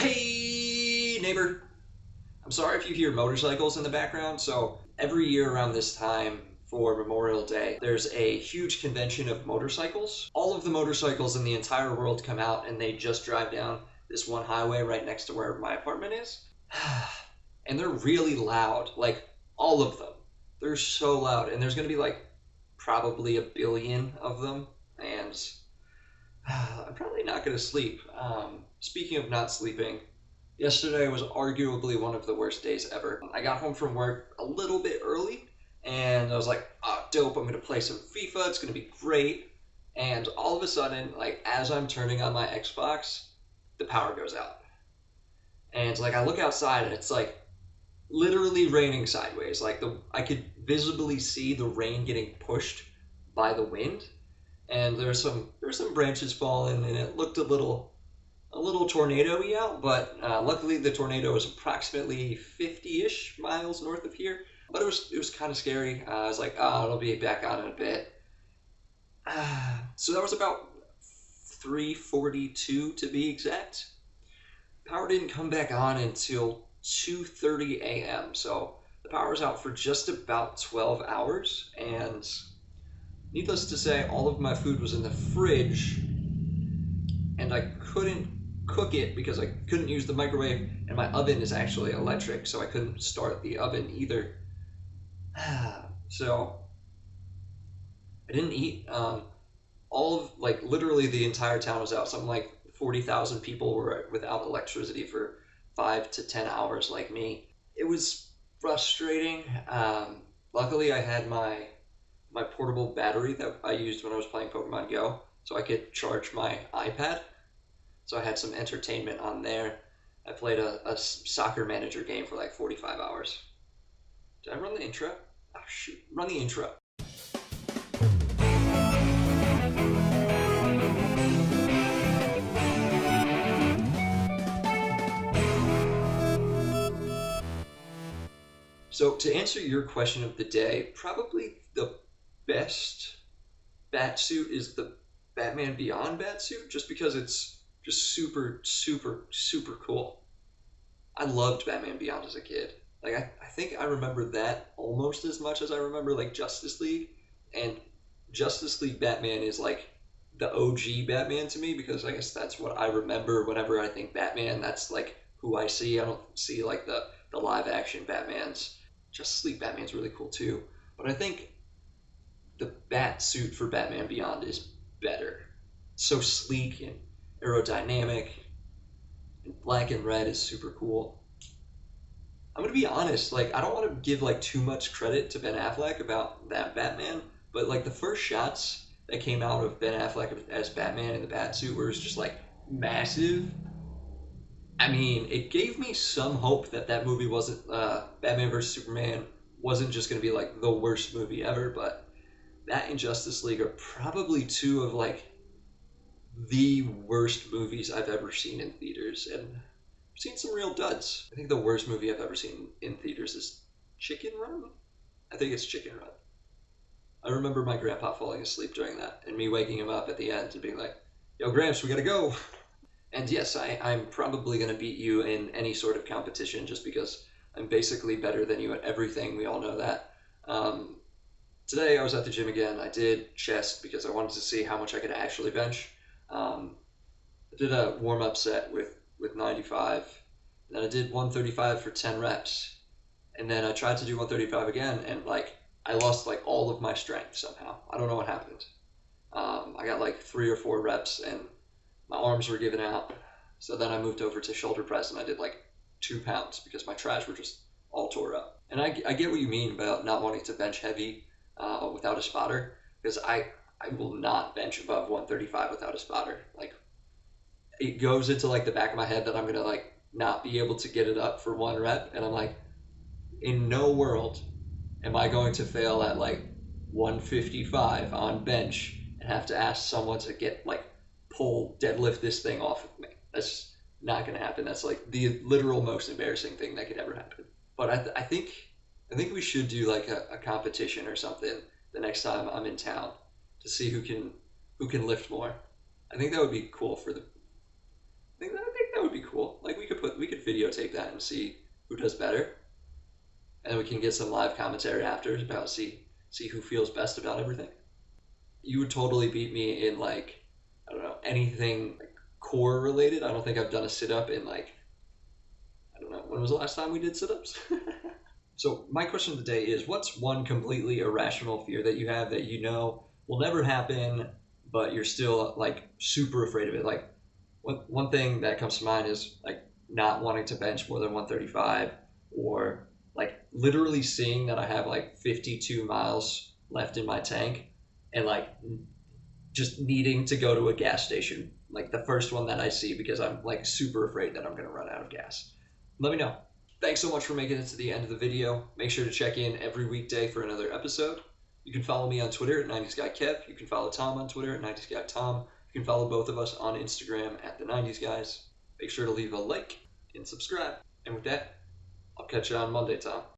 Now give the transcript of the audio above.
Hey, neighbor. I'm sorry if you hear motorcycles in the background. So, every year around this time for Memorial Day, there's a huge convention of motorcycles. All of the motorcycles in the entire world come out and they just drive down this one highway right next to where my apartment is. And they're really loud, like all of them. They're so loud, and there's going to be like probably a billion of them. And I'm probably not going to sleep. Speaking of not sleeping, yesterday was arguably one of the worst days ever. I got home from work a little bit early, and I was like, oh, dope, I'm going to play some FIFA. It's going to be great. And all of a sudden, like, as I'm turning on my Xbox, the power goes out. And, like, I look outside, and it's, like, literally raining sideways. Like, I could visibly see the rain getting pushed by the wind, and there's some branches falling, and it looked a little tornado-y out, but luckily the tornado was approximately 50-ish miles north of here. But it was kind of scary. I was like, oh, it'll be back on in a bit. So that was about 3:42 to be exact. Power didn't come back on until 2:30 a.m. So the power was out for just about 12 hours, and needless to say, all of my food was in the fridge, and I couldn't cook it because I couldn't use the microwave, and my oven is actually electric, so I couldn't start the oven either. So I didn't eat. All of, like, literally the entire town was out. Something like 40,000 people were without electricity for 5 to 10 hours, like me. It was frustrating. Luckily, I had my portable battery that I used when I was playing Pokemon Go, so I could charge my iPad. So I had some entertainment on there. I played a soccer manager game for like 45 hours. Did I run the intro? Oh, shoot. Run the intro. So to answer your question of the day, probably the best bat suit is the Batman Beyond bat suit, just because it's just super, super, super cool. I loved Batman Beyond as a kid. Like, I think I remember that almost as much as I remember like Justice League. And Justice League Batman is like the OG Batman to me, because I guess that's what I remember whenever I think Batman. That's like who I see. I don't see like the live action Batmans. Justice League Batman's really cool too. But I think the bat suit for Batman Beyond is better. It's so sleek and aerodynamic, and black and red is super cool. I'm gonna be honest, like, I don't want to give like too much credit to Ben Affleck about that Batman, but like the first shots that came out of Ben Affleck as Batman in the Batsuit were just like massive. I mean, it gave me some hope that that movie wasn't Batman vs Superman wasn't just gonna be like the worst movie ever, but that and Justice League are probably two of like the worst movies I've ever seen in theaters, and I've seen some real duds. I think the worst movie I've ever seen in theaters is Chicken Run. I think it's Chicken Run. I remember my grandpa falling asleep during that, and me waking him up at the end and being like, "Yo, Gramps, we gotta go." And yes, I'm probably gonna beat you in any sort of competition just because I'm basically better than you at everything. We all know that. Um, Today I was at the gym again. I did chest because I wanted to see how much I could actually bench. Um, I did a warm up set with 95, and then I did 135 for 10 reps, and then I tried to do 135 again, and like I lost like all of my strength somehow. I don't know what happened. I got like 3 or 4 reps, and my arms were giving out. So then I moved over to shoulder press, and I did like 2 pounds because my trash were just all tore up. And I get what you mean about not wanting to bench heavy without a spotter, because I will not bench above 135 without a spotter. Like, it goes into like the back of my head that I'm gonna like not be able to get it up for 1 rep, and I'm like, in no world am I going to fail at like 155 on bench and have to ask someone to get like pull deadlift this thing off of me. That's not gonna happen. That's like the literal most embarrassing thing that could ever happen. But I think we should do like a competition or something the next time I'm in town to see who can lift more. I think that would be cool for the. I think that would be cool. Like, we could put videotape that and see who does better. And then we can get some live commentary after about see who feels best about everything. You would totally beat me in like, I don't know, anything like core related. I don't think I've done a sit up in like, I don't know, when was the last time we did sit ups? So my question of the day is, what's one completely irrational fear that you have that you know will never happen, but you're still like super afraid of it? Like one thing that comes to mind is like not wanting to bench more than 135, or like literally seeing that I have like 52 miles left in my tank and like just needing to go to a gas station, like the first one that I see, because I'm like super afraid that I'm going to run out of gas. Let me know. Thanks so much for making it to the end of the video. Make sure to check in every weekday for another episode. You can follow me on Twitter at 90sguykev. You can follow Tom on Twitter at 90sguytom. You can follow both of us on Instagram at the 90s Guys. Make sure to leave a like and subscribe. And with that, I'll catch you on Monday, Tom.